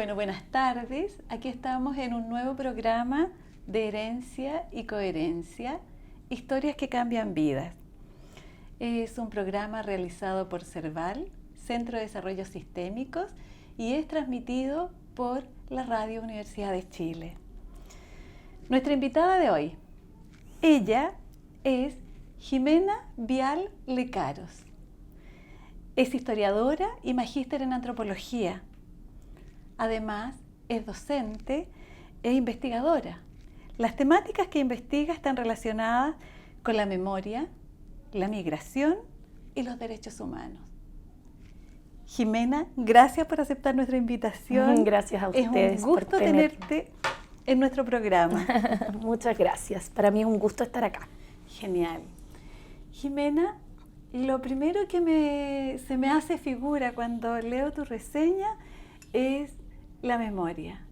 Bueno, buenas tardes. Aquí estamos en un nuevo programa de herencia y coherencia, historias que cambian vidas. Es un programa realizado por CERVAL, Centro de Desarrollo Sistémicos, y es transmitido por la Radio Universidad de Chile. Nuestra invitada de hoy, ella es Jimena Vial Lecaros. Es historiadora y magíster en antropología. Además, es docente e investigadora. Las temáticas que investiga están relacionadas con la memoria, la migración y los derechos humanos. Jimena, gracias por aceptar nuestra invitación. Gracias a ustedes. Es un gusto tenerte en nuestro programa. Muchas gracias. Para mí es un gusto estar acá. Genial. Jimena, lo primero que se me hace figura cuando leo tu reseña es la memoria.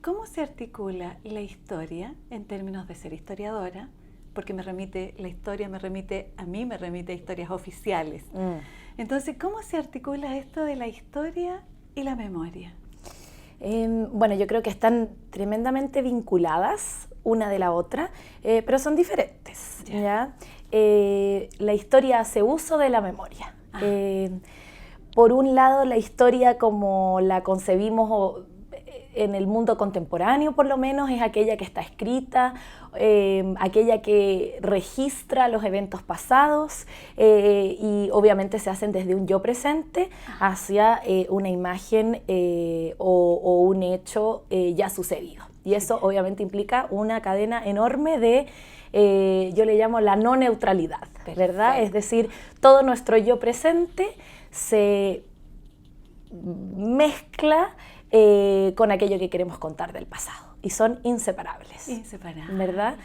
¿Cómo se articula la historia en términos de ser historiadora? Porque la historia me remite a historias oficiales. Entonces, ¿cómo se articula esto de la historia y la memoria? Bueno, yo creo que están tremendamente vinculadas una de la otra, pero son diferentes. ¿Ya? La historia hace uso de la memoria. Por un lado, la historia como la concebimos en el mundo contemporáneo, por lo menos, es aquella que está escrita, aquella que registra los eventos pasados y obviamente se hacen desde un yo presente hacia una imagen o un hecho ya sucedido. Y eso obviamente implica una cadena enorme de, yo le llamo la no neutralidad, ¿verdad? Es decir, todo nuestro yo presente se mezcla con aquello que queremos contar del pasado y son inseparables. Inseparables. ¿Verdad?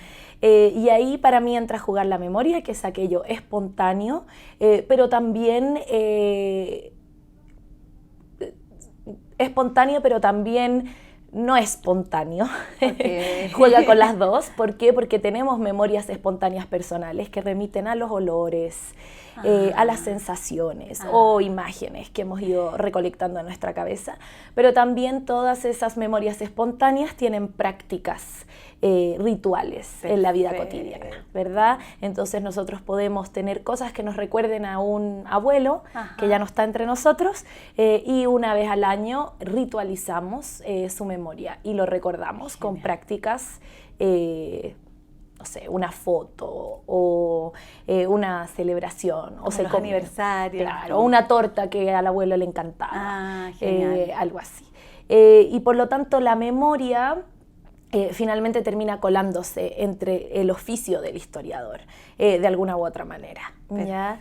Y ahí para mí entra a jugar la memoria, que es aquello espontáneo, pero también espontáneo, pero también no espontáneo. Okay. Juega con las dos. ¿Por qué? Porque tenemos memorias espontáneas personales que remiten a los olores, a las sensaciones o imágenes que hemos ido recolectando en nuestra cabeza. Pero también todas esas memorias espontáneas tienen prácticas rituales en la vida cotidiana, ¿verdad? Entonces nosotros podemos tener cosas que nos recuerden a un abuelo que ya no está entre nosotros y una vez al año ritualizamos su memoria y lo recordamos con prácticas, no sé, una foto o una celebración o los aniversarios. Claro, o una torta que al abuelo le encantaba, algo así. Y por lo tanto la memoria finalmente termina colándose entre el oficio del historiador, de alguna u otra manera. ¿Ya?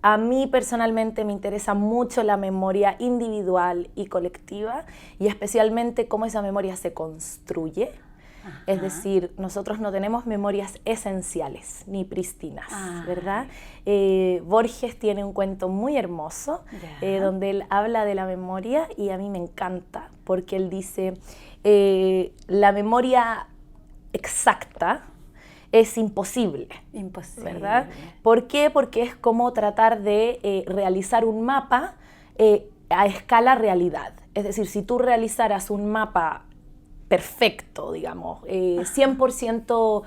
A mí personalmente me interesa mucho la memoria individual y colectiva y especialmente cómo esa memoria se construye. Es decir, nosotros no tenemos memorias esenciales ni prístinas, ¿verdad? Borges tiene un cuento muy hermoso donde él habla de la memoria y a mí me encanta porque él dice la memoria exacta es imposible, ¿verdad? ¿Por qué? Porque es como tratar de realizar un mapa a escala realidad. Es decir, si tú realizaras un mapa perfecto, digamos, 100%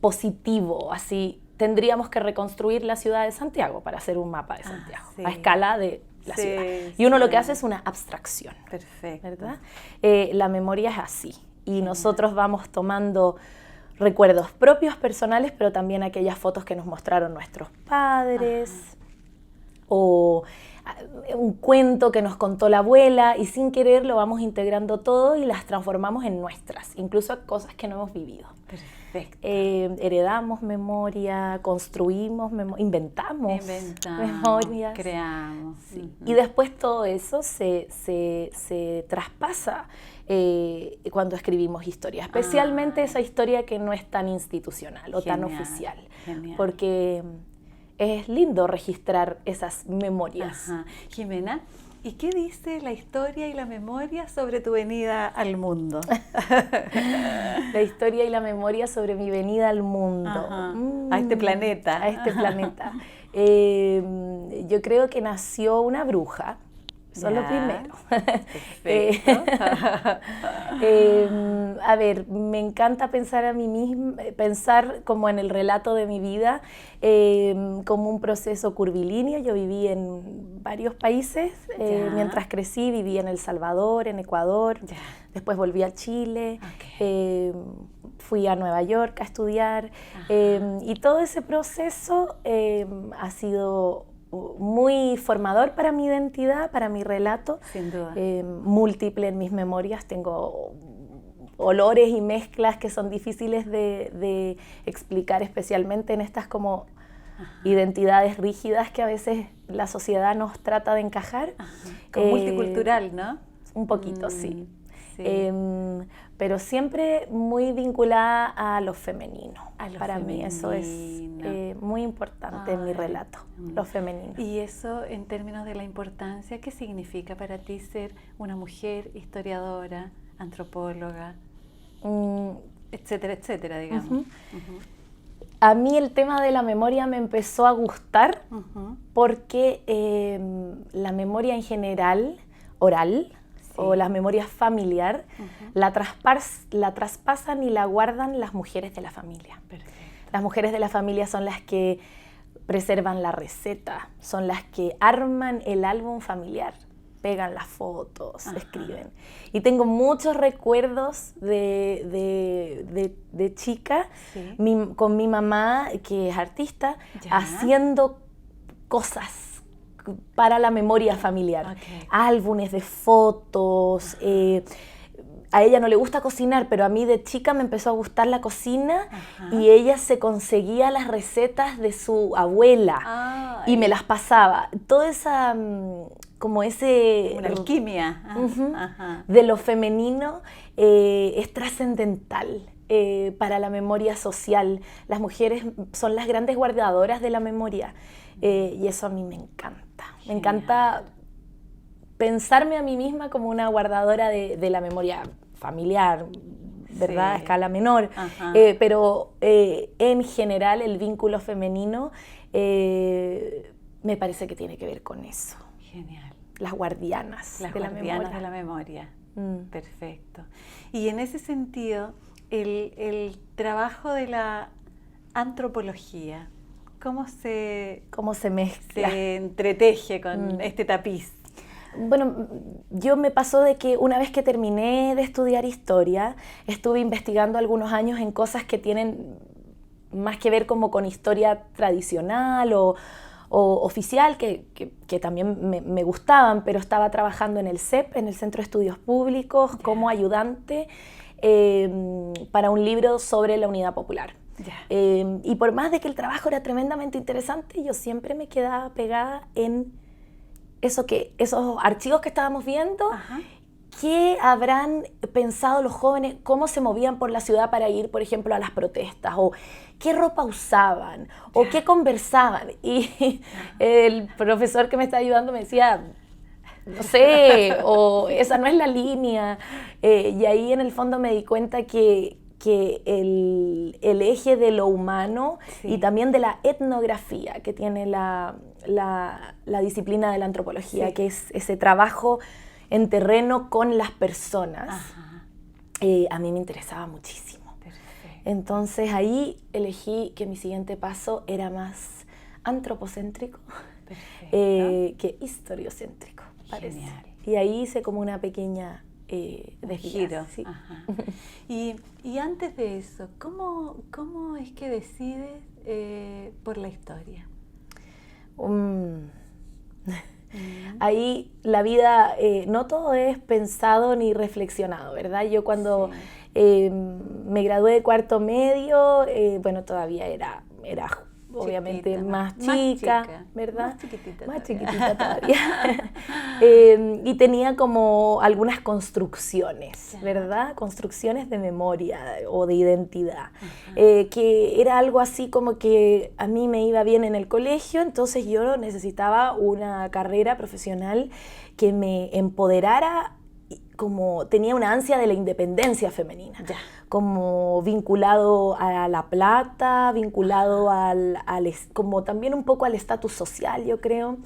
positivo, así, tendríamos que reconstruir la ciudad de Santiago para hacer un mapa de Santiago, a escala de la ciudad. Y uno lo que hace es una abstracción. Perfecto. ¿Verdad? La memoria es así, y nosotros vamos tomando recuerdos propios, personales, pero también aquellas fotos que nos mostraron nuestros padres, o un cuento que nos contó la abuela y sin querer lo vamos integrando todo y las transformamos en nuestras, incluso cosas que no hemos vivido. Perfecto. Heredamos memoria, construimos memoria, inventamos memoria, creamos. Sí. Y después todo eso se traspasa cuando escribimos historia, especialmente esa historia que no es tan institucional o tan oficial, porque es lindo registrar esas memorias. Jimena, ¿y qué dice la historia y la memoria sobre tu venida al mundo? La historia y la memoria sobre mi venida al mundo. A este planeta. A este planeta. Yo creo que nació una bruja Eso es lo primero. Perfecto. A ver, me encanta pensar a mí misma, pensar como en el relato de mi vida, como un proceso curvilíneo. Yo viví en varios países, mientras crecí viví en El Salvador, en Ecuador, después volví a Chile, fui a Nueva York a estudiar, y todo ese proceso ha sido muy formador para mi identidad, para mi relato. Sin duda. Múltiple en mis memorias, tengo olores y mezclas que son difíciles de explicar, especialmente en estas como identidades rígidas que a veces la sociedad nos trata de encajar. Como multicultural, ¿no? Un poquito, sí. Sí. Pero siempre muy vinculada a lo femenino. Para femenino. mí eso es muy importante en mi relato, lo femenino. Y eso, en términos de la importancia, ¿qué significa para ti ser una mujer historiadora, antropóloga, etcétera, etcétera, digamos? A mí el tema de la memoria me empezó a gustar porque la memoria en general, oral, o la memoria familiar, la traspasan y la guardan las mujeres de la familia. Perfecto. Las mujeres de la familia son las que preservan la receta, son las que arman el álbum familiar, pegan las fotos, escriben. Y tengo muchos recuerdos de chica con mi mamá, que es artista, haciendo cosas para la memoria familiar, álbumes de fotos. A ella no le gusta cocinar, pero a mí de chica me empezó a gustar la cocina y ella se conseguía las recetas de su abuela y me las pasaba. Toda esa, como ese... Una alquimia. De lo femenino es trascendental para la memoria social. Las mujeres son las grandes guardadoras de la memoria y eso a mí me encanta. Me encanta pensarme a mí misma como una guardadora de la memoria familiar, ¿verdad? A escala menor, pero en general el vínculo femenino me parece que tiene que ver con eso. Genial. Las guardianas de la memoria. Perfecto. Y en ese sentido, el trabajo de la antropología, ¿cómo se mezcla? Se entreteje con este tapiz. Bueno, yo me pasó de que una vez que terminé de estudiar historia, estuve investigando algunos años en cosas que tienen más que ver como con historia tradicional o oficial, que también me gustaban, pero estaba trabajando en el CEP, en el Centro de Estudios Públicos, como ayudante para un libro sobre la Unidad Popular. Y por más de que el trabajo era tremendamente interesante, yo siempre me quedaba pegada en esos archivos que estábamos viendo. ¿Qué habrán pensado los jóvenes? ¿Cómo se movían por la ciudad para ir, por ejemplo, a las protestas? ¿O qué ropa usaban? ¿O qué conversaban? Y el profesor que me está ayudando me decía, no sé, o esa no es la línea. Y ahí en el fondo me di cuenta que el eje de lo humano y también de la etnografía que tiene la disciplina de la antropología, que es ese trabajo en terreno con las personas, a mí me interesaba muchísimo. Perfecto. Entonces ahí elegí que mi siguiente paso era más antropocéntrico que historiocéntrico, parece. Genial. Y ahí hice como una pequeña giro. Sí. Y antes de eso, ¿cómo es que decides por la historia? Ahí la vida, no todo es pensado ni reflexionado, ¿verdad? Yo cuando me gradué de cuarto medio, bueno, todavía era obviamente chiquita, más chica, ¿verdad? Más chiquitita todavía. Y tenía como algunas construcciones, ¿verdad? Construcciones de memoria o de identidad, que era algo así como que a mí me iba bien en el colegio, entonces yo necesitaba una carrera profesional que me empoderara como tenía una ansia de la independencia femenina, ya. Como vinculado a la plata, vinculado como también un poco al estatus social, yo creo.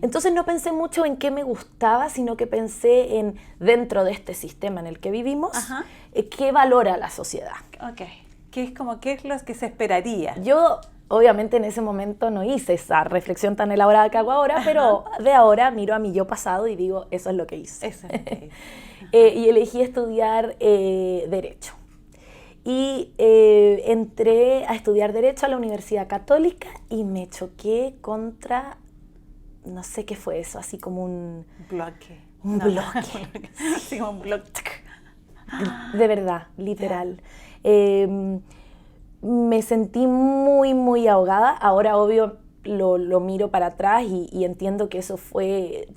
Entonces no pensé mucho en qué me gustaba, sino que pensé en, dentro de este sistema en el que vivimos, qué valora la sociedad. Ok, ¿qué es lo que se esperaría? Yo obviamente en ese momento no hice esa reflexión tan elaborada que hago ahora, pero de ahora miro a mi yo pasado y digo, eso es lo que hice. Eso es lo que hice. Y elegí estudiar Derecho. Y entré a estudiar Derecho a la Universidad Católica y me choqué contra, no sé qué fue eso, así como un bloque. Un bloque. Así como un bloque. De verdad, literal. Me sentí muy, muy ahogada. Ahora, obvio, lo miro para atrás y entiendo que eso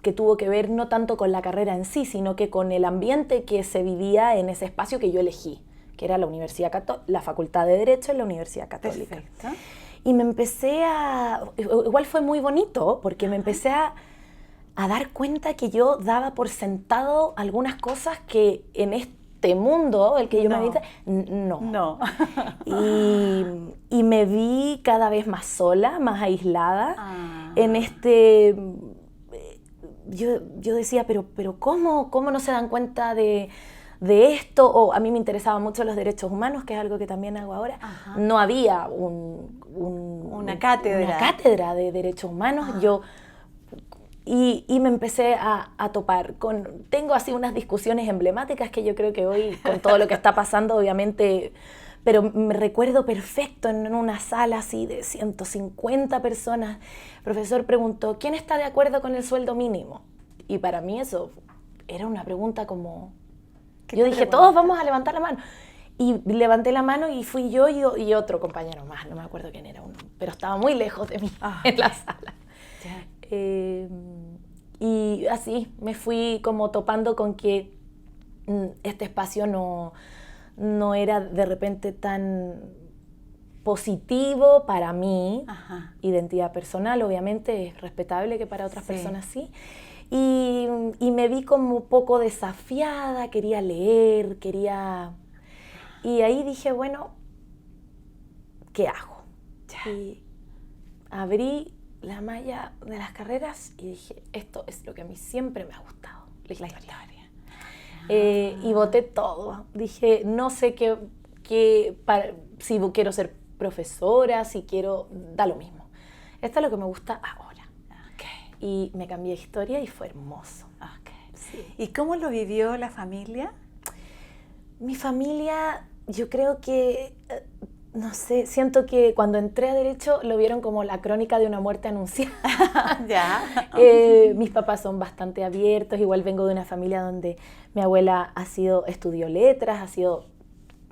que tuvo que ver no tanto con la carrera en sí, sino que con el ambiente que se vivía en ese espacio que yo elegí, que era la Facultad de Derecho en la Universidad Católica. Perfecto. Y me empecé igual fue muy bonito, porque me empecé a dar cuenta que yo daba por sentado algunas cosas que en este mundo, el que yo me habité, no. Y me vi cada vez más sola, más aislada, en yo decía, pero ¿cómo no se dan cuenta de esto? O a mí me interesaban mucho los derechos humanos, que es algo que también hago ahora. No había una cátedra de derechos humanos. Y me empecé a topar tengo así unas discusiones emblemáticas que yo creo que hoy, con todo lo que está pasando, obviamente, pero me recuerdo perfecto en una sala así de 150 personas, el profesor preguntó, ¿quién está de acuerdo con el sueldo mínimo? Y para mí eso era una pregunta como... Yo dije, todos vamos a levantar la mano. Y levanté la mano y fui yo y otro compañero más, no me acuerdo quién era, pero estaba muy lejos de mí en la sala. Y así me fui como topando con que este espacio no era de repente tan positivo para mí. Identidad personal, obviamente es respetable que para otras personas sí. Y me vi como un poco desafiada, quería leer, y ahí dije, bueno, ¿qué hago? Y abrí la malla de las carreras y dije, esto es lo que a mí siempre me ha gustado, la historia. Y boté todo. Dije, no sé si quiero ser profesora, si da lo mismo. Esto es lo que me gusta ahora. Y me cambié de historia y fue hermoso. Sí. ¿Y cómo lo vivió la familia? Mi familia, yo creo que... No sé, siento que cuando entré a Derecho lo vieron como la crónica de una muerte anunciada. Ya. Mis papás son bastante abiertos, igual vengo de una familia donde mi abuela estudió letras, ha sido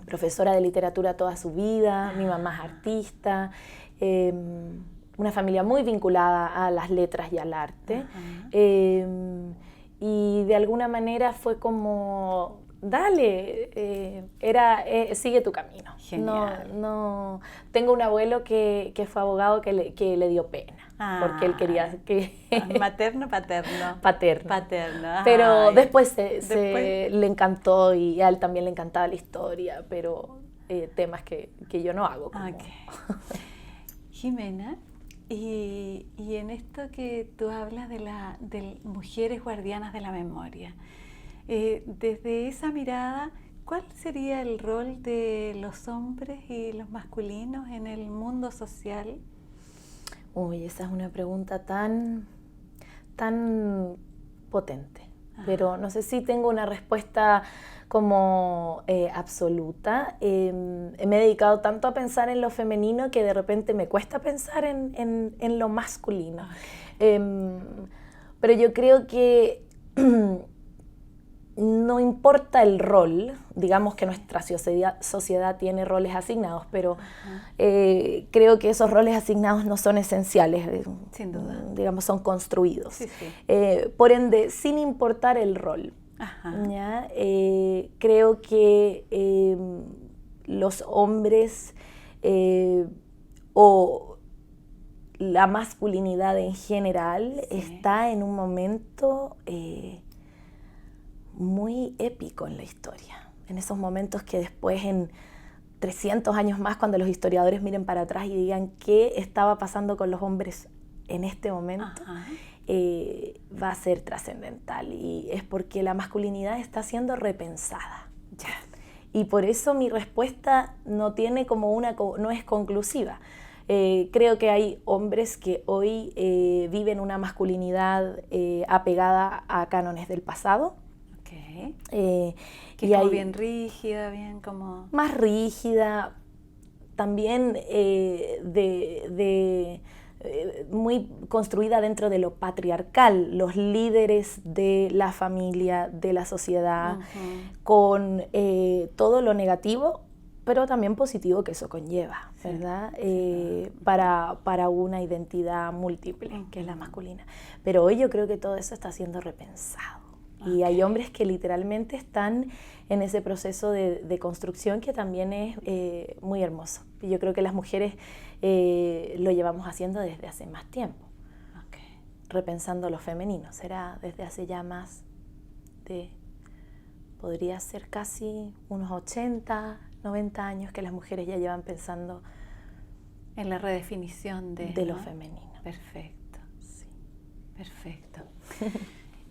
profesora de literatura toda su vida, mi mamá es artista, una familia muy vinculada a las letras y al arte. Y de alguna manera fue como... Dale, sigue tu camino. Genial. No, tengo un abuelo que fue abogado que le dio pena, porque él quería que... Materno, paterno. Paterno. Pero después le encantó y a él también le encantaba la historia, pero temas que yo no hago. Jimena, y en esto que tú hablas de mujeres guardianas de la memoria, desde esa mirada, ¿cuál sería el rol de los hombres y los masculinos en el mundo social? Uy, esa es una pregunta tan potente, pero no sé si tengo una respuesta como absoluta. Me he dedicado tanto a pensar en lo femenino que de repente me cuesta pensar en lo masculino. Pero yo creo que no importa el rol, digamos que nuestra sociedad tiene roles asignados, pero creo que esos roles asignados no son esenciales. Sin duda. Digamos, son construidos. Sí. Por ende, sin importar el rol, ¿ya? Creo que los hombres o la masculinidad en general está en un momento... muy épico en la historia. En esos momentos que después, en 300 años más, cuando los historiadores miren para atrás y digan qué estaba pasando con los hombres en este momento, va a ser trascendental. Y es porque la masculinidad está siendo repensada. Ya. Y por eso mi respuesta no es conclusiva. Creo que hay hombres que hoy viven una masculinidad apegada a cánones del pasado. Okay. Que es como bien rígida, bien como... Más rígida, también muy construida dentro de lo patriarcal, los líderes de la familia, de la sociedad, con todo lo negativo, pero también positivo que eso conlleva, ¿verdad? Para una identidad múltiple, que es la masculina. Pero hoy yo creo que todo eso está siendo repensado. Y hay hombres que literalmente están en ese proceso de construcción que también es muy hermoso. Y yo creo que las mujeres lo llevamos haciendo desde hace más tiempo. Repensando lo femenino. Será desde hace ya más podría ser casi unos 80, 90 años que las mujeres ya llevan pensando en la redefinición de lo femenino. Perfecto, sí, perfecto.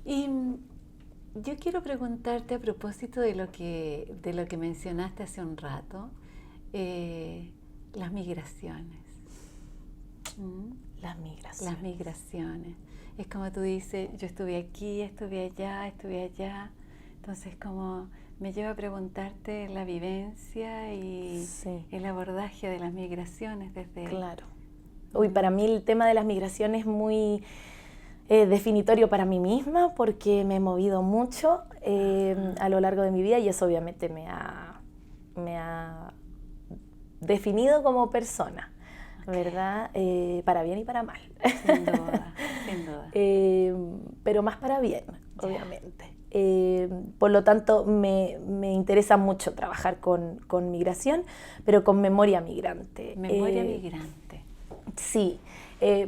Y yo quiero preguntarte a propósito de lo que mencionaste hace un rato, las migraciones. Las migraciones. Es como tú dices, yo estuve aquí, estuve allá. Entonces, como me lleva a preguntarte la vivencia y el abordaje de las migraciones desde... Claro. Uy, para mí el tema de las migraciones es muy definitorio para mí misma, porque me he movido mucho a lo largo de mi vida y eso obviamente me ha definido como persona, ¿verdad? Para bien y para mal. Sin duda, sin duda. Pero más para bien, obviamente. Por lo tanto, me interesa mucho trabajar con migración, pero con memoria migrante. Memoria migrante. Sí,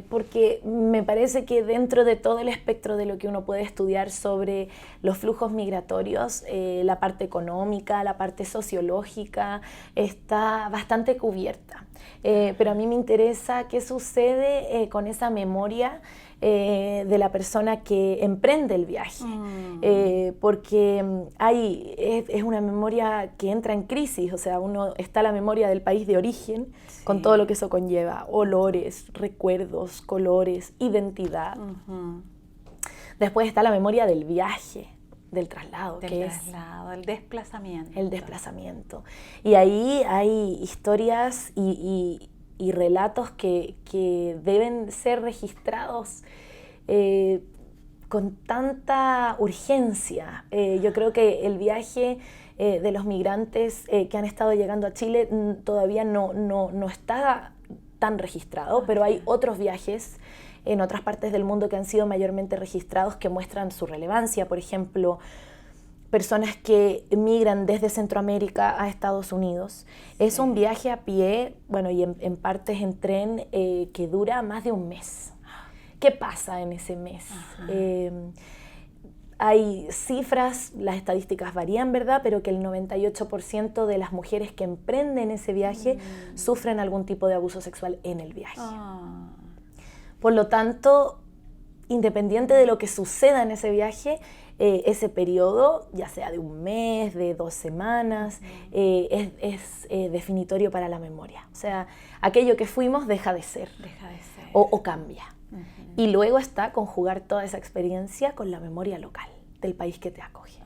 porque me parece que dentro de todo el espectro de lo que uno puede estudiar sobre los flujos migratorios, la parte económica, la parte sociológica, está bastante cubierta. Pero a mí me interesa qué sucede con esa memoria de la persona que emprende el viaje, porque es una memoria que entra en crisis, o sea, está la memoria del país de origen, con todo lo que eso conlleva, olores, recuerdos, colores, identidad. Después está la memoria del viaje, del traslado, el desplazamiento. El desplazamiento. Y ahí hay historias y relatos que deben ser registrados con tanta urgencia. Yo creo que el viaje de los migrantes que han estado llegando a Chile todavía no está tan registrado, pero hay otros viajes en otras partes del mundo que han sido mayormente registrados que muestran su relevancia. Por ejemplo, personas que migran desde Centroamérica a Estados Unidos. Es un viaje a pie, bueno, y en partes en tren, que dura más de un mes. ¿Qué pasa en ese mes? Hay cifras, las estadísticas varían, ¿verdad? Pero que el 98% de las mujeres que emprenden ese viaje sufren algún tipo de abuso sexual en el viaje. Por lo tanto, independiente de lo que suceda en ese viaje, ese periodo, ya sea de un mes, de 2 semanas, es definitorio para la memoria. O sea, aquello que fuimos deja de ser. O cambia. Y luego está conjugar toda esa experiencia con la memoria local del país que te acoge.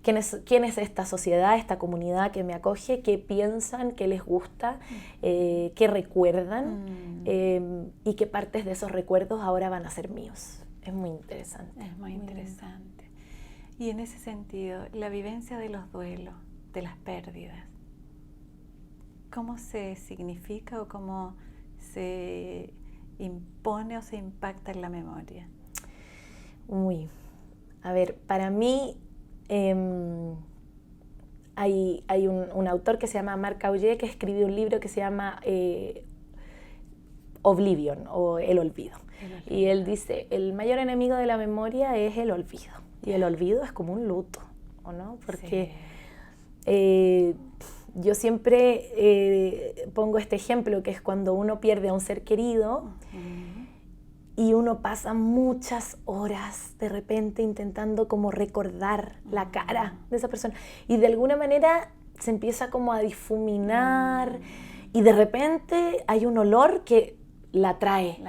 ¿Quién es esta sociedad, esta comunidad que me acoge? ¿Qué piensan? ¿Qué les gusta? ¿Qué recuerdan? Y qué partes de esos recuerdos ahora van a ser míos. Es muy interesante. Es muy interesante. Y en ese sentido, la vivencia de los duelos, de las pérdidas, ¿cómo se significa o cómo se impone o se impacta en la memoria? A ver, para mí hay un autor que se llama Marc Augé que escribió un libro que se llama Oblivion, o El Olvido. Y él dice, el mayor enemigo de la memoria es el olvido. Y el olvido es como un luto. complejo, ¿no? Porque yo siempre pongo este ejemplo, que es cuando uno pierde a un ser querido y uno pasa muchas horas de repente intentando como recordar la cara de esa persona y de alguna manera se empieza como a difuminar y de repente hay un olor que la trae.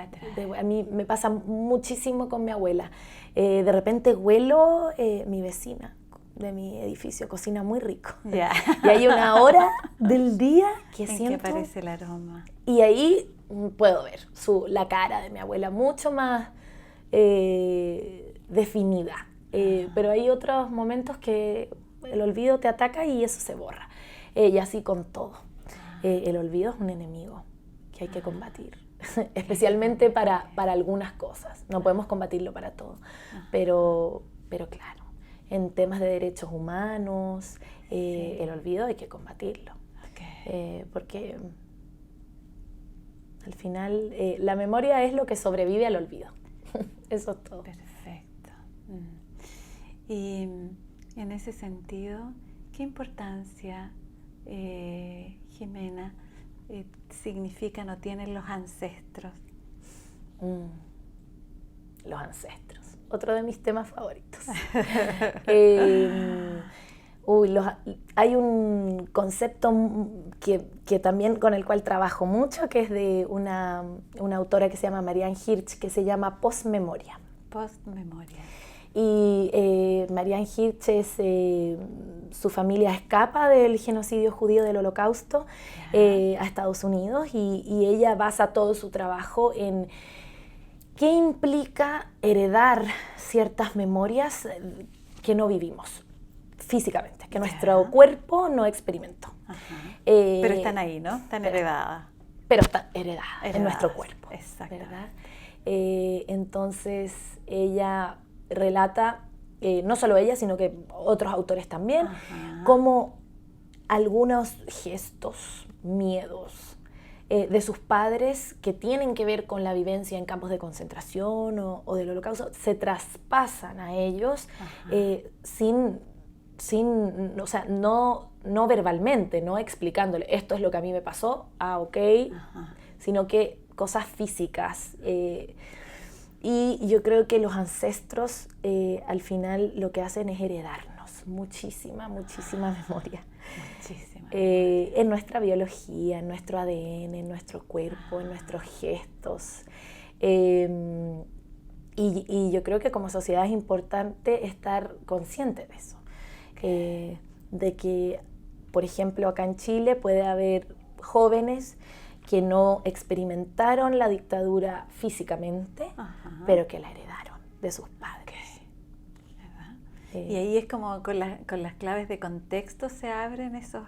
A mí me pasa muchísimo con mi abuela. De repente huelo mi vecina de mi edificio, cocina muy rico. Yeah. Y hay una hora del día que en siento... que aparece el aroma. Y ahí puedo ver la cara de mi abuela mucho más definida. Pero hay otros momentos que el olvido te ataca y eso se borra. Y así con todo. El olvido es un enemigo que hay que combatir. Especialmente para algunas cosas. No podemos combatirlo para todo. Pero claro, en temas de derechos humanos, el olvido hay que combatirlo. Porque al final la memoria es lo que sobrevive al olvido. Eso es todo. Perfecto. Y en ese sentido, ¿qué importancia, Jimena, significan o tienen los ancestros? Los ancestros, otro de mis temas favoritos. Hay un concepto que también con el cual trabajo mucho, que es de una autora que se llama Marianne Hirsch, que se llama postmemoria. Postmemoria. Y Marianne Hirsch su familia escapa del genocidio judío del Holocausto a Estados Unidos y ella basa todo su trabajo en qué implica heredar ciertas memorias que no vivimos físicamente, que nuestro cuerpo no experimentó. Pero están ahí, ¿no? Están heredadas. Pero están heredadas en nuestro cuerpo. Exacto. ¿Verdad? Entonces ella relata, no solo ella, sino que otros autores también, cómo algunos gestos, miedos de sus padres que tienen que ver con la vivencia en campos de concentración o del Holocausto, se traspasan a ellos o sea, no verbalmente, no explicándole esto es lo que a mí me pasó, ok, sino que cosas físicas. Y yo creo que los ancestros al final lo que hacen es heredarnos muchísima memoria. En nuestra biología, en nuestro ADN, en nuestro cuerpo, en nuestros gestos. Y yo creo que como sociedad es importante estar consciente de eso. De que, por ejemplo, acá en Chile puede haber jóvenes que no experimentaron la dictadura físicamente, pero que la heredaron de sus padres. Y ahí es como con las claves de contexto se abren esos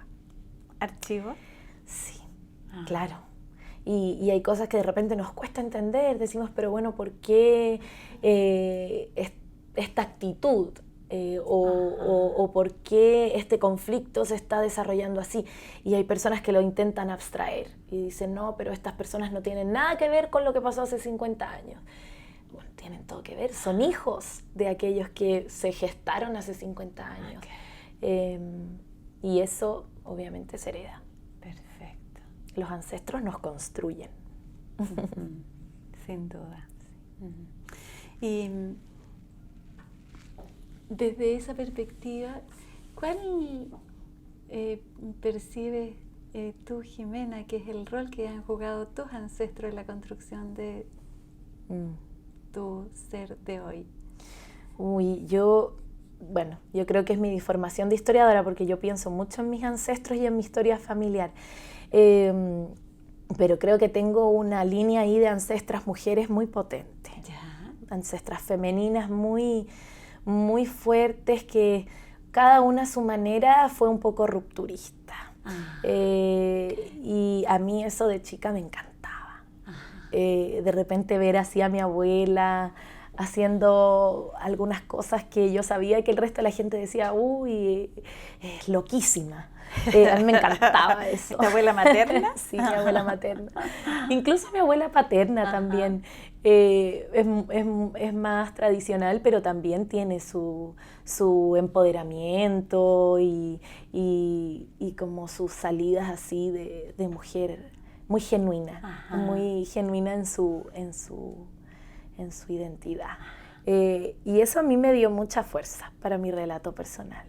archivos. Sí, claro. Y hay cosas que de repente nos cuesta entender, decimos, pero bueno, ¿por qué esta actitud? O por qué este conflicto se está desarrollando así. Y hay personas que lo intentan abstraer y dicen, no, pero estas personas no tienen nada que ver con lo que pasó hace 50 años. Bueno, tienen todo que ver, son hijos de aquellos que se gestaron hace 50 años. Y eso obviamente se hereda. Perfecto. Los ancestros nos construyen. Sin duda. Y desde esa perspectiva, ¿cuál percibes tú, Jimena, que es el rol que han jugado tus ancestros en la construcción de tu ser de hoy? Yo creo que es mi formación de historiadora, porque yo pienso mucho en mis ancestros y en mi historia familiar. Pero creo que tengo una línea ahí de ancestras mujeres muy potente. Ancestras femeninas muy fuertes, que cada una a su manera fue un poco rupturista. Y a mí eso de chica me encantaba. De repente ver así a mi abuela, haciendo algunas cosas que yo sabía que el resto de la gente decía, uy, es loquísima. A mí me encantaba eso. ¿Tu abuela materna? Sí, mi abuela materna. Incluso mi abuela paterna también. Es más tradicional, pero también tiene su empoderamiento y como sus salidas así de mujer muy genuina, muy genuina en su identidad. Y eso a mí me dio mucha fuerza para mi relato personal.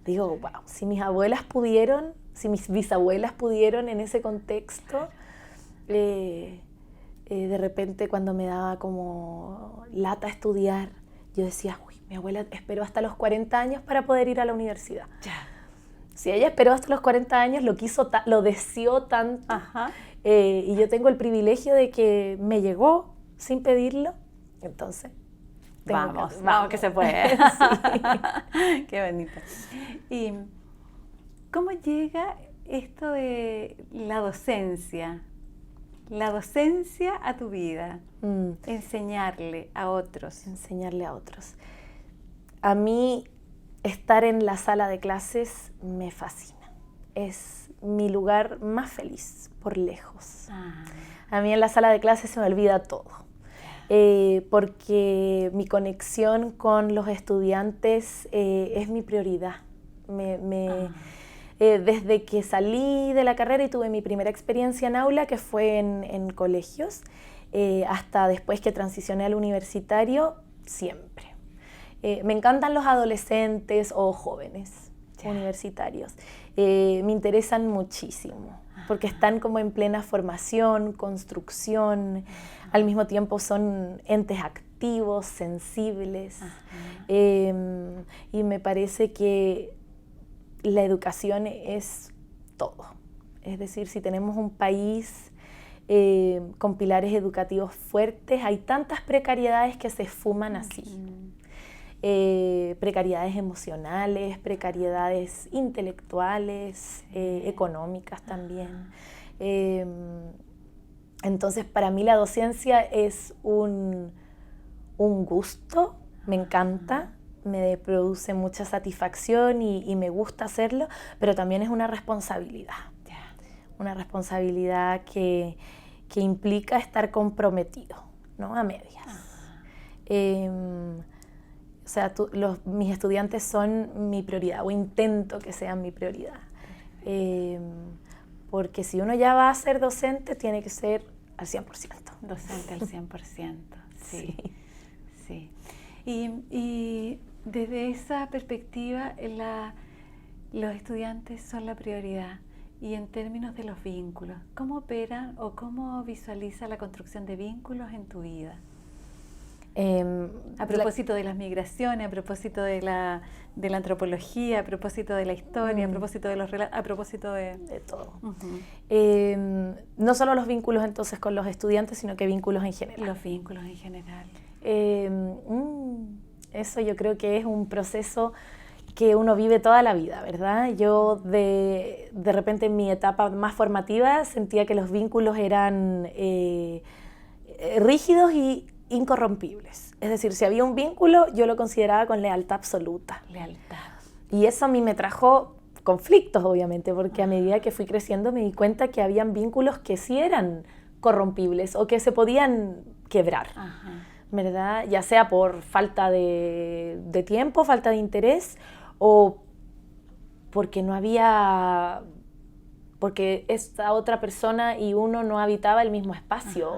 Digo, wow, si mis abuelas pudieron, si mis bisabuelas pudieron en ese contexto, de repente cuando me daba como lata estudiar, yo decía, uy, mi abuela esperó hasta los 40 años para poder ir a la universidad. Ya. Si ella esperó hasta los 40 años, lo deseó tanto, y yo tengo el privilegio de que me llegó sin pedirlo, entonces... Vamos que se puede. Sí. Qué bonito. ¿Y cómo llega esto de la docencia? La docencia a tu vida. Enseñarle a otros. Enseñarle a otros. A mí estar en la sala de clases me fascina. Es mi lugar más feliz, por lejos. A mí en la sala de clases se me olvida todo. Porque mi conexión con los estudiantes es mi prioridad. Desde que salí de la carrera y tuve mi primera experiencia en aula, que fue en colegios, hasta después que transicioné al universitario, siempre. Me encantan los adolescentes o jóvenes universitarios. Me interesan muchísimo, porque están como en plena formación, construcción. Al mismo tiempo son entes activos, sensibles, y me parece que la educación es todo. Es decir, si tenemos un país con pilares educativos fuertes, hay tantas precariedades que se esfuman así. Precariedades emocionales, precariedades intelectuales, económicas también. Entonces, para mí la docencia es un gusto, me encanta, me produce mucha satisfacción y me gusta hacerlo, pero también es una responsabilidad. Una responsabilidad que implica estar comprometido, ¿no? A medias. O sea, mis estudiantes son mi prioridad, o intento que sean mi prioridad. Porque si uno ya va a ser docente, tiene que ser al 100%. Docente al 100%, sí. Sí. Y desde esa perspectiva, los estudiantes son la prioridad. Y en términos de los vínculos, ¿cómo operan o cómo visualiza la construcción de vínculos en tu vida? A propósito de las migraciones, a propósito de la antropología, a propósito de la historia, a propósito de los relatos, a propósito de todo. No solo los vínculos entonces con los estudiantes, sino que vínculos en general. Los vínculos en general. Eso yo creo que es un proceso que uno vive toda la vida, ¿verdad? Yo de repente en mi etapa más formativa sentía que los vínculos eran rígidos y incorrompibles. Es decir, si había un vínculo, yo lo consideraba con lealtad absoluta. Lealtad. Y eso a mí me trajo conflictos, obviamente, porque a medida que fui creciendo me di cuenta que habían vínculos que sí eran corrompibles o que se podían quebrar, ¿verdad? Ya sea por falta de tiempo, falta de interés, o porque porque esta otra persona y uno no habitaba el mismo espacio.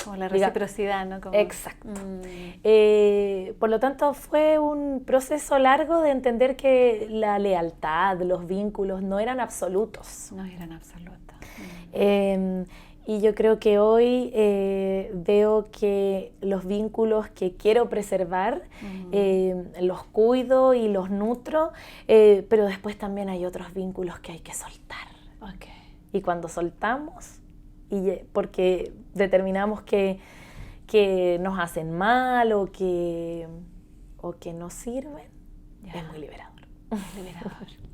Como la reciprocidad, ¿no? Exacto. Por lo tanto, fue un proceso largo de entender que la lealtad, los vínculos no eran absolutos. No eran absolutos. Y yo creo que hoy veo que los vínculos que quiero preservar, los cuido y los nutro, pero después también hay otros vínculos que hay que soltar. Y cuando soltamos, porque determinamos que nos hacen mal o que no sirven, es muy liberador.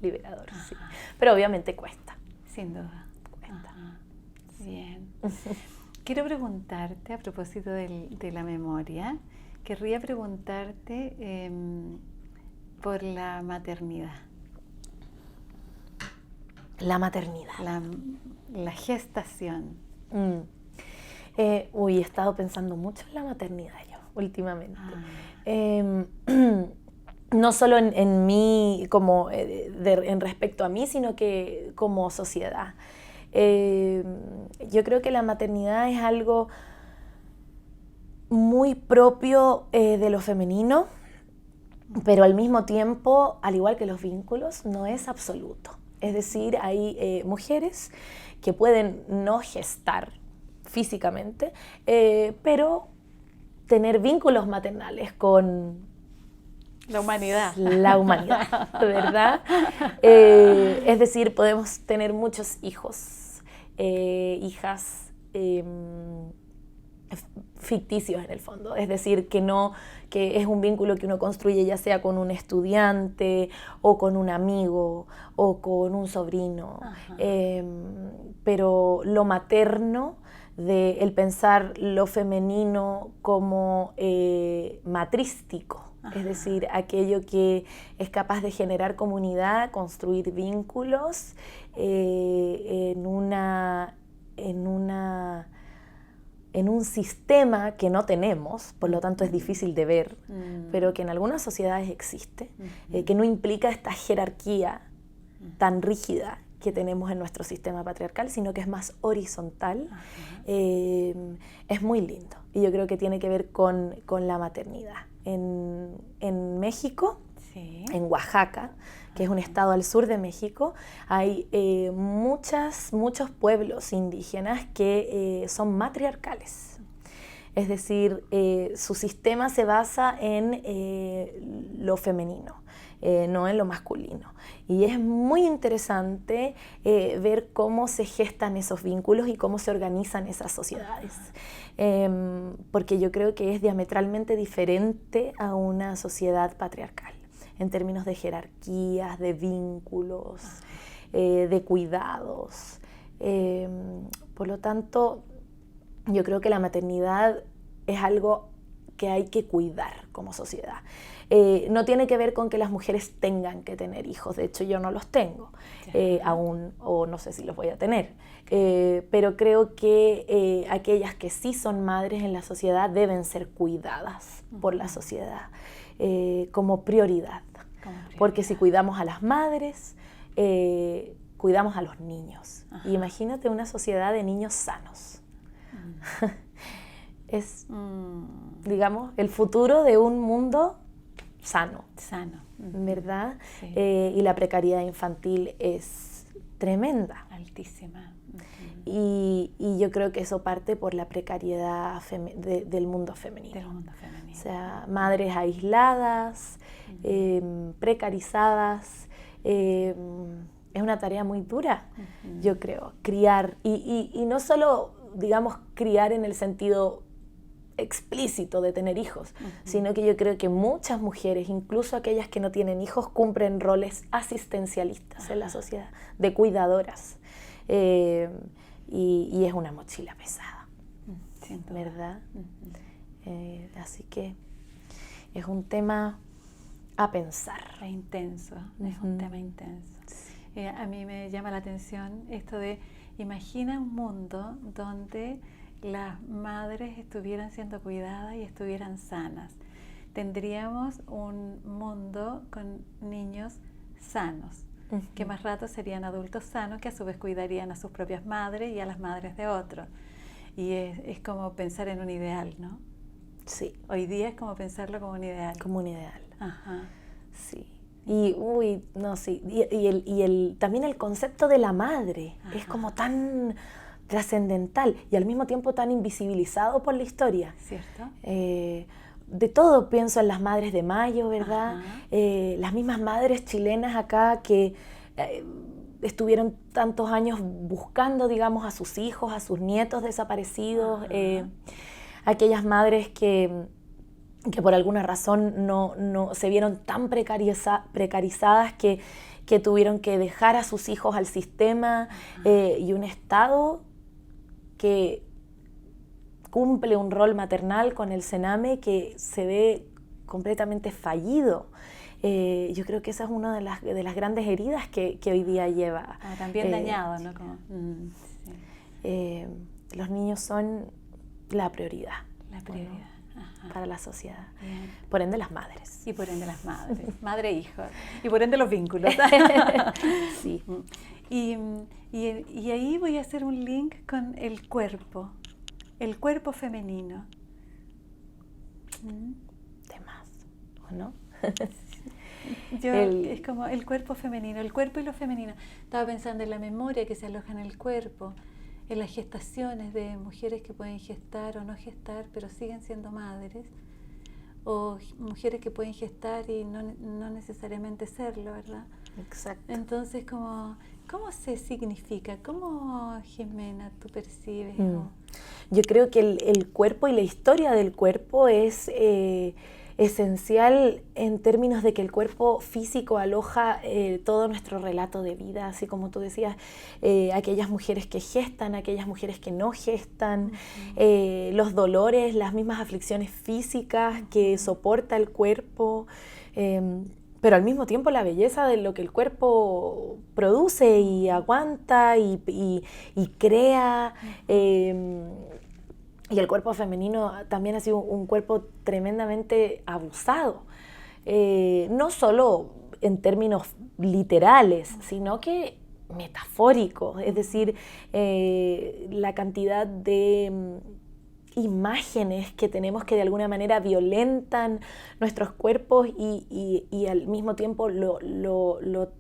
Liberador, sí. Pero obviamente cuesta. Sin duda. Cuesta. Bien. Quiero preguntarte, a propósito de la memoria, querría preguntarte por la maternidad. La maternidad. La gestación. He estado pensando mucho en la maternidad yo, últimamente. No solo en mí, como en respecto a mí, sino que como sociedad. Yo creo que la maternidad es algo muy propio de lo femenino, pero al mismo tiempo, al igual que los vínculos, no es absoluto. Es decir, hay mujeres que pueden no gestar físicamente, pero tener vínculos maternales con la humanidad. La humanidad, ¿verdad? Es decir, podemos tener muchos hijos, hijas ficticios en el fondo. Es decir, que es un vínculo que uno construye ya sea con un estudiante o con un amigo o con un sobrino. Pero lo materno, el pensar lo femenino como matrístico, es decir, aquello que es capaz de generar comunidad, construir vínculos en un sistema que no tenemos, por lo tanto es difícil de ver, pero que en algunas sociedades existe, que no implica esta jerarquía tan rígida que tenemos en nuestro sistema patriarcal, sino que es más horizontal. Es muy lindo y yo creo que tiene que ver con la maternidad. En México, sí, en Oaxaca, que es un estado al sur de México, hay muchos pueblos indígenas que son matriarcales. Es decir, su sistema se basa en lo femenino, no en lo masculino. Y es muy interesante ver cómo se gestan esos vínculos y cómo se organizan esas sociedades. Porque yo creo que es diametralmente diferente a una sociedad patriarcal, en términos de jerarquías, de vínculos, de cuidados. Por lo tanto, yo creo que la maternidad es algo que hay que cuidar como sociedad. No tiene que ver con que las mujeres tengan que tener hijos, de hecho yo no los tengo aún, o no sé si los voy a tener, pero creo que aquellas que sí son madres en la sociedad deben ser cuidadas por la sociedad como prioridad, porque si cuidamos a las madres, cuidamos a los niños. Y imagínate una sociedad de niños sanos. Es, digamos, el futuro de un mundo sano, ¿verdad? Sí. Y la precariedad infantil es tremenda. Altísima. Y yo creo que eso parte por la precariedad del mundo femenino. O sea, madres aisladas, precarizadas. Es una tarea muy dura, yo creo, criar. Y no solo, digamos, criar en el sentido explícito de tener hijos, sino que yo creo que muchas mujeres, incluso aquellas que no tienen hijos, cumplen roles asistencialistas en la sociedad, de cuidadoras, y es una mochila pesada, ¿verdad? Así que es un tema a pensar. Es intenso, es un tema intenso. A mí me llama la atención esto de, imagina un mundo donde las madres estuvieran siendo cuidadas y estuvieran sanas. Tendríamos un mundo con niños sanos, que más rato serían adultos sanos, que a su vez cuidarían a sus propias madres y a las madres de otros. Y es como pensar en un ideal, ¿no? Sí. Hoy día es como pensarlo como un ideal. Como un ideal. Ajá. Sí. Y también el concepto de la madre es como tan trascendental y al mismo tiempo tan invisibilizado por la historia. ¿Cierto? De todo pienso en las madres de Mayo, ¿verdad? Las mismas madres chilenas acá que estuvieron tantos años buscando, digamos, a sus hijos, a sus nietos desaparecidos. Aquellas madres que por alguna razón no se vieron tan precarizadas que tuvieron que dejar a sus hijos al sistema y un Estado que cumple un rol maternal con el Sename que se ve completamente fallido. Yo creo que esa es una de las grandes heridas que hoy día lleva. También dañado, ¿no? Como, sí. Los niños son la prioridad. La prioridad. Para la sociedad. Bien. Por ende las madres. Y por ende las madres. Madre e hijo. Y por ende los vínculos. Sí. Y ahí voy a hacer un link con el cuerpo femenino. De más, ¿o no? Es como el cuerpo femenino, el cuerpo y lo femenino. Estaba pensando en la memoria que se aloja en el cuerpo, en las gestaciones de mujeres que pueden gestar o no gestar, pero siguen siendo madres, o mujeres que pueden gestar y no necesariamente serlo, ¿verdad? Exacto. Entonces, ¿cómo se significa? ¿Cómo, Jimena, tú percibes? Yo creo que el cuerpo y la historia del cuerpo es esencial en términos de que el cuerpo físico aloja todo nuestro relato de vida, así como tú decías, aquellas mujeres que gestan, aquellas mujeres que no gestan, los dolores, las mismas aflicciones físicas que soporta el cuerpo, pero al mismo tiempo la belleza de lo que el cuerpo produce y aguanta y crea. Y el cuerpo femenino también ha sido un cuerpo tremendamente abusado, no solo en términos literales, sino que metafóricos, es decir, la cantidad de imágenes que tenemos que de alguna manera violentan nuestros cuerpos y al mismo tiempo lo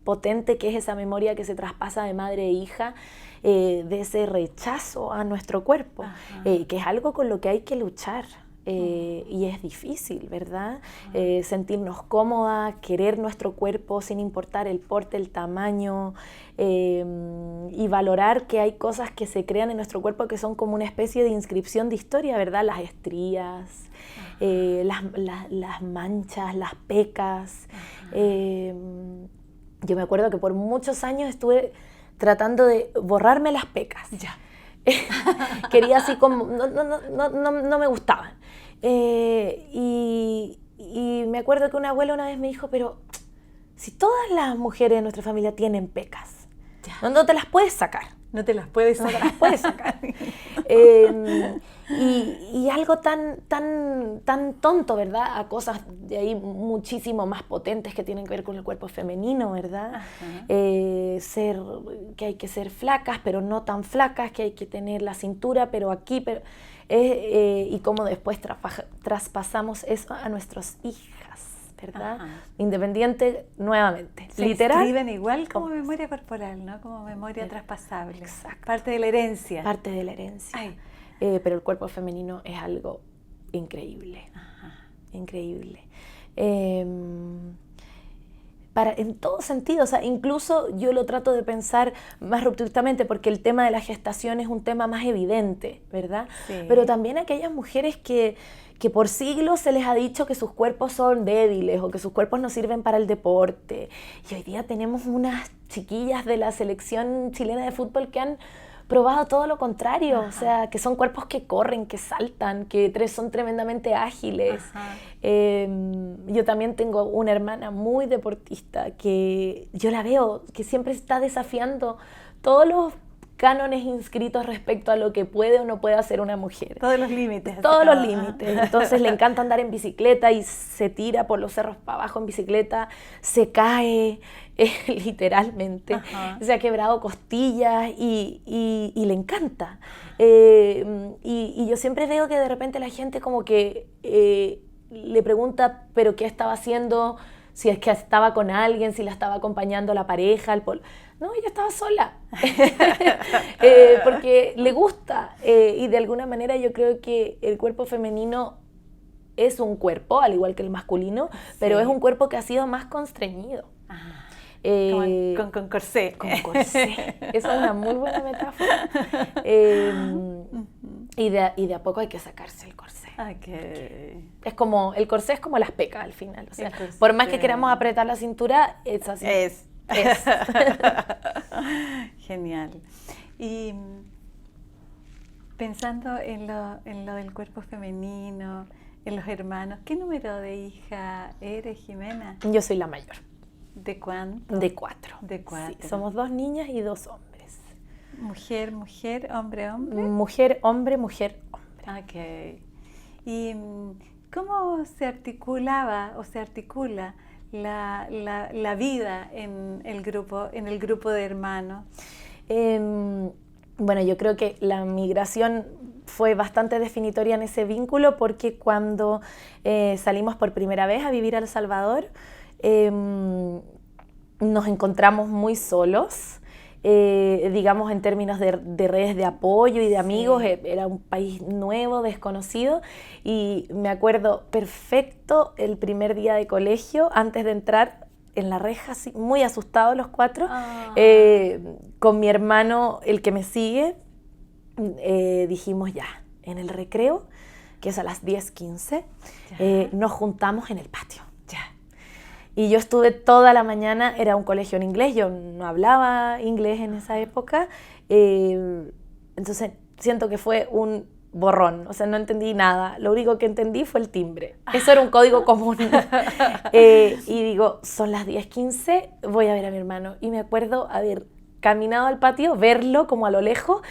potente que es esa memoria que se traspasa de madre e hija, de ese rechazo a nuestro cuerpo, que es algo con lo que hay que luchar. Y es difícil, ¿verdad? Sentirnos cómodas, querer nuestro cuerpo sin importar el porte, el tamaño, y valorar que hay cosas que se crean en nuestro cuerpo que son como una especie de inscripción de historia, ¿verdad? Las estrías, las manchas, las pecas. Yo me acuerdo que por muchos años estuve tratando de borrarme las pecas. Ya. Quería así como, no me gustaban. Y me acuerdo que una abuela una vez me dijo, pero si todas las mujeres de nuestra familia tienen pecas, no te las puedes sacar. No te las puedes sacar. No te las puedes sacar. Y algo tan tonto, ¿verdad? A cosas de ahí muchísimo más potentes que tienen que ver con el cuerpo femenino, ¿verdad? Que hay que ser flacas, pero no tan flacas, que hay que tener la cintura, pero aquí, y cómo después traspasamos eso a nuestras hijas, ¿verdad? Independiente, nuevamente. Se literal. Escriben igual como memoria corporal, ¿no? Como memoria traspasable. Exacto. Parte de la herencia. Parte de la herencia. Pero el cuerpo femenino es algo increíble. Increíble. En todo sentido, o sea, incluso yo lo trato de pensar más rupturamente porque el tema de la gestación es un tema más evidente, ¿verdad? Sí. Pero también aquellas mujeres que por siglos se les ha dicho que sus cuerpos son débiles o que sus cuerpos no sirven para el deporte. Y hoy día tenemos unas chiquillas de la selección chilena de fútbol que han probado todo lo contrario, o sea, que son cuerpos que corren, que saltan, que son tremendamente ágiles. Yo también tengo una hermana muy deportista que yo la veo, que siempre está desafiando todos los cánones inscritos respecto a lo que puede o no puede hacer una mujer. Todos los límites. Todos los límites. Entonces le encanta andar en bicicleta y se tira por los cerros para abajo en bicicleta, se cae literalmente, se ha quebrado costillas y le encanta. Y yo siempre veo que de repente la gente como que le pregunta, ¿pero qué estaba haciendo? Si es que estaba con alguien, si la estaba acompañando la pareja, No, ella estaba sola, porque le gusta, y de alguna manera yo creo que el cuerpo femenino es un cuerpo, al igual que el masculino, pero es un cuerpo que ha sido más constreñido. Con corsé. Con corsé, esa es una muy buena metáfora. Y de a poco hay que sacarse el corsé. Es como, el corsé es como las pecas al final, o sea, por más que queramos apretar la cintura, es así. Es. Genial. Y Pensando en lo del cuerpo femenino, en los hermanos, ¿qué número de hija eres, Jimena? Yo soy la mayor. ¿De cuánto? De 4. De 4. Sí, somos 2 niñas y 2 hombres. Mujer, mujer, hombre, hombre. Mujer, hombre, mujer, hombre. Ok. ¿Y cómo se articulaba o se articula la vida en el grupo de hermanos? Bueno, yo creo que la migración fue bastante definitoria en ese vínculo porque cuando salimos por primera vez a vivir a El Salvador, nos encontramos muy solos, digamos en términos de redes de apoyo y de amigos. Sí. Era un país nuevo, desconocido, y me acuerdo perfecto el primer día de colegio, antes de entrar en la reja, así, muy asustados los 4, con mi hermano, el que me sigue, dijimos ya, en el recreo, que es a las 10:15, nos juntamos en el patio. Ya. Y yo estuve toda la mañana, era un colegio en inglés, yo no hablaba inglés en esa época, entonces siento que fue un borrón, o sea, no entendí nada, lo único que entendí fue el timbre, eso era un código común. Y digo, son las 10:15, voy a ver a mi hermano, y me acuerdo haber caminado al patio, verlo como a lo lejos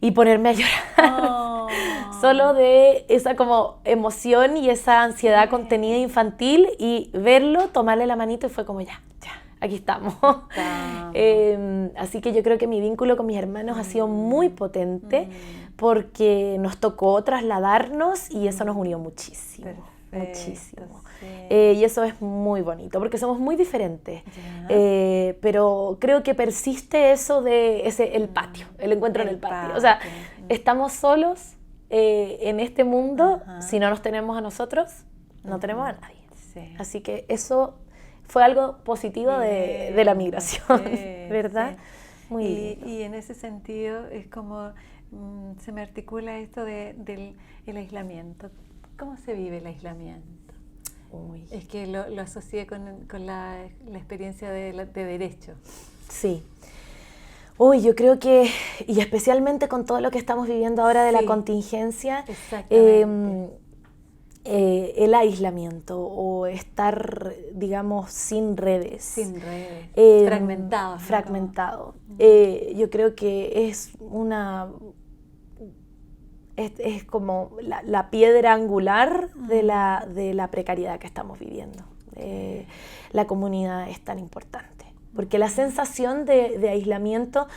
y ponerme a llorar, solo de esa como emoción y esa ansiedad contenida infantil, y verlo, tomarle la manito, y fue como ya, aquí estamos. Así que yo creo que mi vínculo con mis hermanos ha sido muy potente porque nos tocó trasladarnos y eso nos unió muchísimo. Perfecto, muchísimo. Sí. Y eso es muy bonito porque somos muy diferentes, pero creo que persiste eso de el patio, el encuentro en el patio. O sea, estamos solos en este mundo. Si no nos tenemos a nosotros, no tenemos a nadie. Sí. Así que eso fue algo positivo de la migración, ¿verdad? Sí. Muy lindo. Y en ese sentido es como se me articula esto del aislamiento. ¿Cómo se vive el aislamiento? Uy. Es que lo asocié con la experiencia de derecho. Sí. Uy, yo creo que, y especialmente con todo lo que estamos viviendo ahora de la contingencia, el aislamiento o estar, digamos, sin redes. Sin redes. Fragmentado. Fragmentado. Yo creo que es es como la piedra angular de la precariedad que estamos viviendo. La comunidad es tan importante, porque la sensación de aislamiento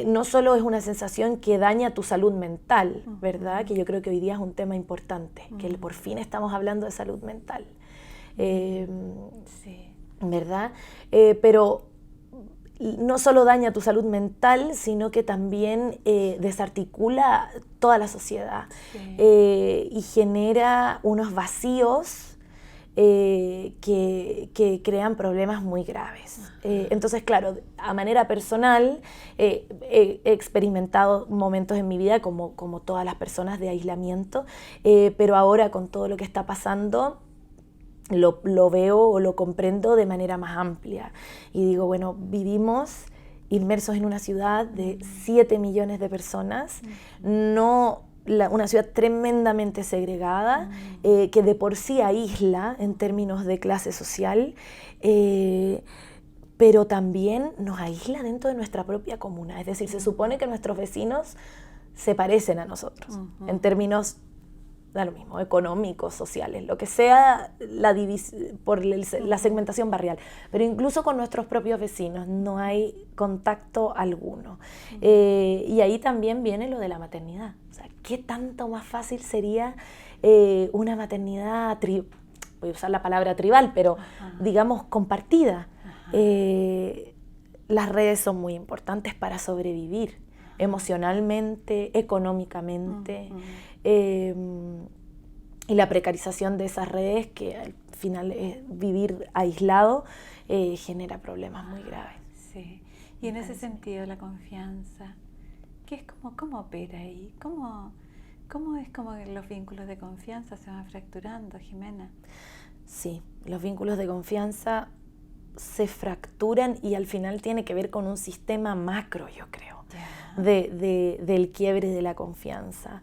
no solo es una sensación que daña tu salud mental, ¿verdad? Que yo creo que hoy día es un tema importante, que por fin estamos hablando de salud mental, sí. ¿verdad? Pero no solo daña tu salud mental, sino que también desarticula toda la sociedad, y genera unos vacíos que crean problemas muy graves. Entonces, claro, a manera personal he experimentado momentos en mi vida como todas las personas de aislamiento, pero ahora con todo lo que está pasando, lo veo o lo comprendo de manera más amplia y digo, bueno, vivimos inmersos en una ciudad de 7 millones de personas, una ciudad tremendamente segregada, que de por sí aísla en términos de clase social, pero también nos aísla dentro de nuestra propia comuna. Es decir, se supone que nuestros vecinos se parecen a nosotros en términos, da lo mismo, económicos, sociales, lo que sea por la segmentación barrial, pero incluso con nuestros propios vecinos no hay contacto alguno. Y ahí también viene lo de la maternidad. O sea, ¿qué tanto más fácil sería una maternidad, voy a usar la palabra tribal, pero digamos compartida? Las redes son muy importantes para sobrevivir emocionalmente, económicamente, y la precarización de esas redes, que al final vivir aislado, genera problemas muy graves. Sí. Y en ese sentido la confianza, ¿cómo opera ahí? ¿Cómo es como los vínculos de confianza se van fracturando, Jimena? Sí, los vínculos de confianza se fracturan y al final tiene que ver con un sistema macro, yo creo. del quiebre de la confianza.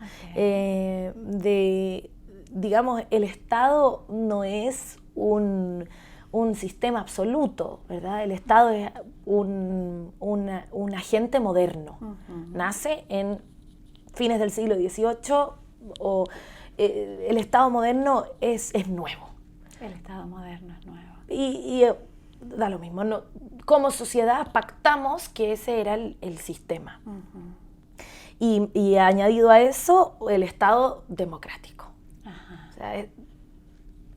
Digamos, el Estado no es un sistema absoluto, ¿verdad? El Estado es un agente moderno. Nace en fines del siglo XVIII, el Estado moderno es nuevo. El Estado moderno es nuevo. Y da lo mismo, ¿no? Como sociedad pactamos que ese era el sistema. Y añadido a eso, el Estado democrático. O sea,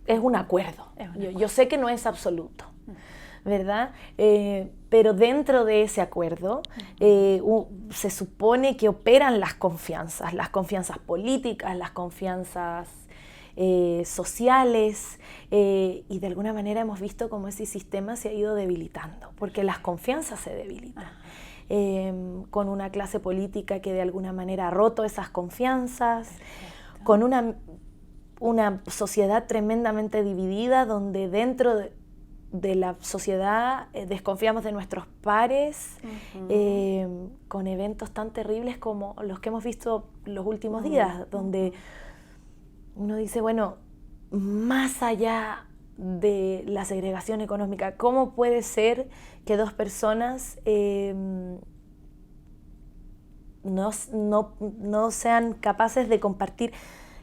es un acuerdo. Yo sé que no es absoluto, ¿verdad? Pero dentro de ese acuerdo se supone que operan las confianzas políticas, las confianzas sociales, y de alguna manera hemos visto cómo ese sistema se ha ido debilitando, porque las confianzas se debilitan. Con una clase política que de alguna manera ha roto esas confianzas, con una sociedad tremendamente dividida, donde dentro de la sociedad desconfiamos de nuestros pares, con eventos tan terribles como los que hemos visto los últimos días, donde uno dice, bueno, más allá de la segregación económica, ¿cómo puede ser que dos personas no sean capaces de compartir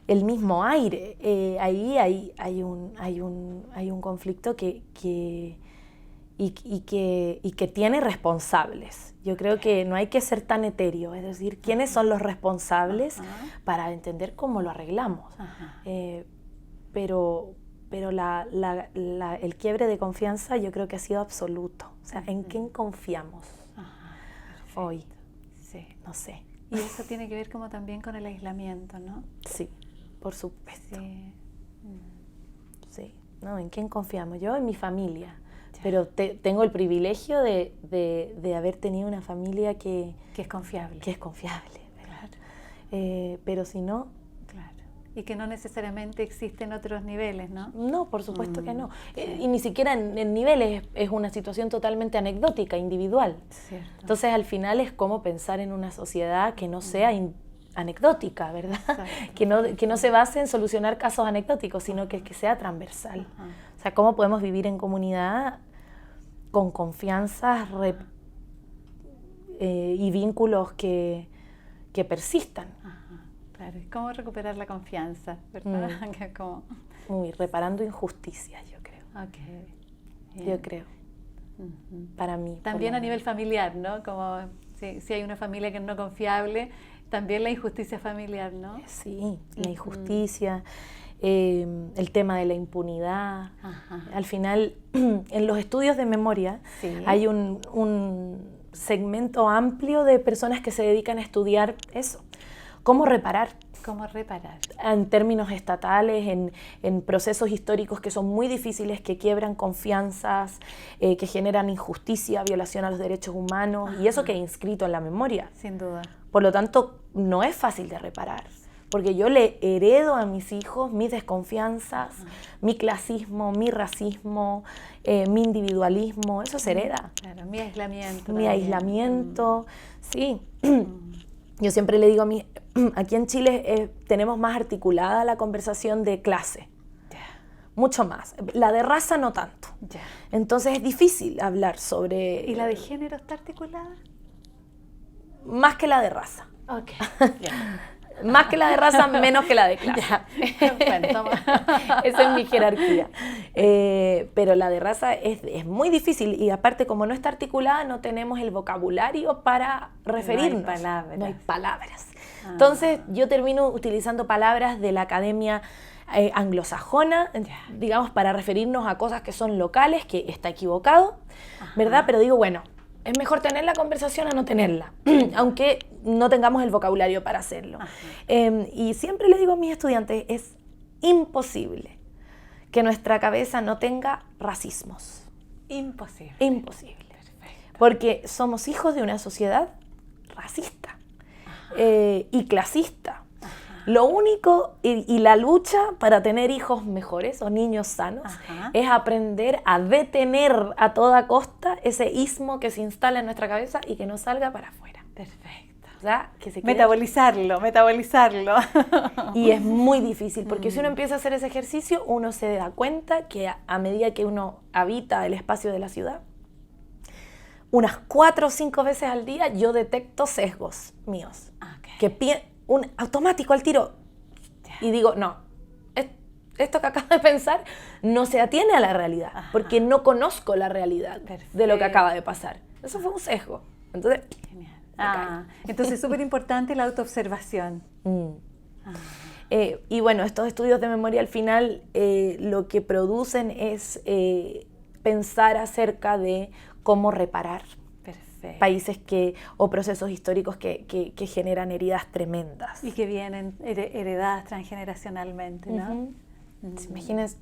el mismo aire? Ahí hay un conflicto que tiene responsables. Yo creo que no hay que ser tan etéreo, es decir, ¿quiénes son los responsables para entender cómo lo arreglamos? Pero el quiebre de confianza yo creo que ha sido absoluto. O sea, ¿en quién confiamos hoy? Sí. No sé. Y eso tiene que ver como también con el aislamiento, ¿no? Sí, por supuesto. Sí. Sí. No, ¿en quién confiamos? Yo en mi familia. Ya. Pero tengo el privilegio de haber tenido una familia que es confiable. Que es confiable, ¿verdad? Claro. Pero si no... Claro. Y que no necesariamente existen otros niveles, ¿no? No, por supuesto que no. Sí. Y ni siquiera en niveles, es una situación totalmente anecdótica, individual. Cierto. Entonces, al final es como pensar en una sociedad que no sea anecdótica, ¿verdad? Que no se base en solucionar casos anecdóticos, sino que sea transversal. O sea, ¿cómo podemos vivir en comunidad con confianzas y vínculos que persistan? Claro, ¿cómo recuperar la confianza, verdad? Reparando injusticias, yo creo. Okay. Yo creo. Para mí. También a nivel familiar, ¿no? Como si hay una familia que es no confiable, también la injusticia familiar, ¿no? Sí, la injusticia, el tema de la impunidad. Al final, en los estudios de memoria, hay un segmento amplio de personas que se dedican a estudiar eso. ¿Cómo reparar? ¿Cómo reparar? En términos estatales, en procesos históricos que son muy difíciles, que quiebran confianzas, que generan injusticia, violación a los derechos humanos, y eso queda inscrito en la memoria. Sin duda. Por lo tanto, no es fácil de reparar, porque yo le heredo a mis hijos mis desconfianzas, mi clasismo, mi racismo, mi individualismo, eso se hereda. Claro, mi aislamiento. Mi aislamiento, sí. Yo siempre le digo aquí en Chile tenemos más articulada la conversación de clase, mucho más. La de raza no tanto. Entonces es difícil hablar sobre... ¿Y la de género está articulada? Más que la de raza. Okay. Más que la de raza, menos que la de clase. Bueno, toma. Esa es mi jerarquía. Pero la de raza es muy difícil, y aparte, como no está articulada, no tenemos el vocabulario para referirnos. No hay palabras. Entonces yo termino utilizando palabras de la academia anglosajona, digamos, para referirnos a cosas que son locales, que está equivocado, ¿verdad? Pero digo, bueno, es mejor tener la conversación a no tenerla, aunque no tengamos el vocabulario para hacerlo. Y siempre le digo a mis estudiantes, es imposible que nuestra cabeza no tenga racismos. Imposible. Imposible. Perfecto. Porque somos hijos de una sociedad racista y clasista. Lo único, y la lucha para tener hijos mejores o niños sanos, es aprender a detener a toda costa ese ismo que se instala en nuestra cabeza y que no salga para afuera. Perfecto. verdad que se quede... Metabolizarlo. Y es muy difícil, porque si uno empieza a hacer ese ejercicio, uno se da cuenta que a medida que uno habita el espacio de la ciudad, unas 4 o 5 veces al día yo detecto sesgos míos. Que un automático al tiro. Y digo, no, esto que acabo de pensar no se atiene a la realidad, porque no conozco la realidad de lo que acaba de pasar. Eso fue un sesgo. Entonces, entonces es súper importante la autoobservación. Y bueno, estos estudios de memoria al final lo que producen es pensar acerca de cómo reparar países o procesos históricos que generan heridas tremendas. Y que vienen heredadas transgeneracionalmente, ¿no? Imagínense,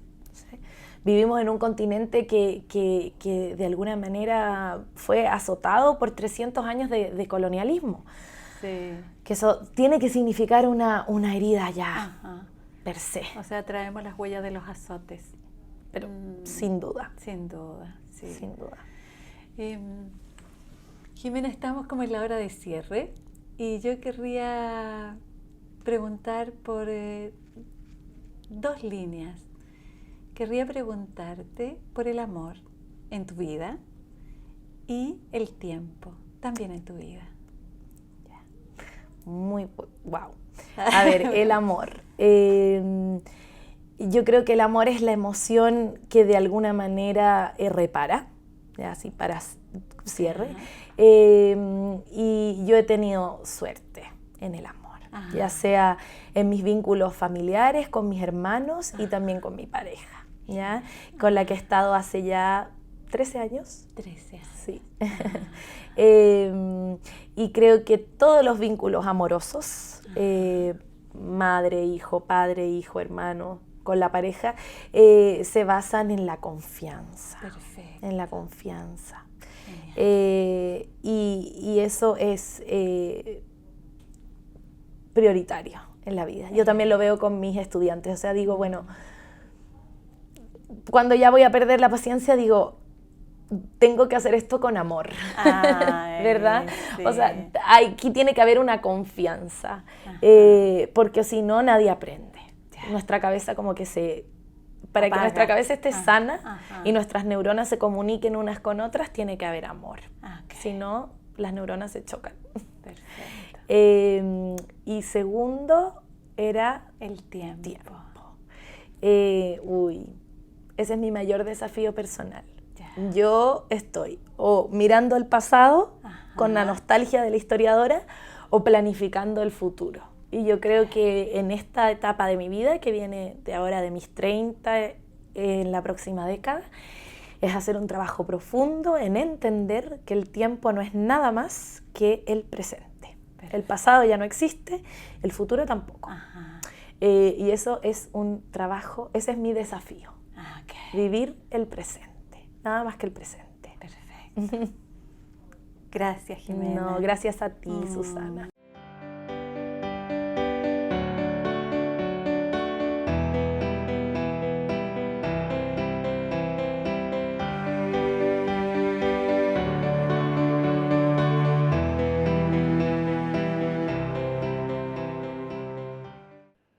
vivimos en un continente que de alguna manera fue azotado por 300 años de colonialismo. Sí. Que eso tiene que significar una herida ya, per se. O sea, traemos las huellas de los azotes. Pero sin duda. Sin duda, sí. Sin duda. Jimena, estamos como en la hora de cierre y yo querría preguntar por 2 líneas. Querría preguntarte por el amor en tu vida y el tiempo también en tu vida. Muy wow. A ver, el amor. Yo creo que el amor es la emoción que de alguna manera repara, ya así para cierre. Y yo he tenido suerte en el amor, ya sea en mis vínculos familiares, con mis hermanos y también con mi pareja, ¿ya? Con la que he estado hace ya 13 años. 13 años. Sí. Y creo que todos los vínculos amorosos, madre, hijo, padre, hijo, hermano, con la pareja, se basan en la confianza. Perfecto. En la confianza. Y eso es prioritario en la vida. Yo también lo veo con mis estudiantes. O sea, digo, bueno, cuando ya voy a perder la paciencia, digo, tengo que hacer esto con amor, ¿verdad? Sí. O sea, aquí tiene que haber una confianza, porque si no, nadie aprende. Nuestra cabeza como que para que nuestra cabeza esté sana y nuestras neuronas se comuniquen unas con otras, tiene que haber amor. Si no, las neuronas se chocan. Perfecto. Y segundo era el tiempo. Ese es mi mayor desafío personal. Yo estoy o mirando el pasado con la nostalgia de la historiadora o planificando el futuro. Y yo creo que en esta etapa de mi vida, que viene de ahora de mis 30 en la próxima década, es hacer un trabajo profundo en entender que el tiempo no es nada más que el presente. Perfecto. El pasado ya no existe, el futuro tampoco. Y eso es un trabajo, ese es mi desafío. Vivir el presente, nada más que el presente. Perfecto. Gracias, Jimena. No, gracias a ti, Susana.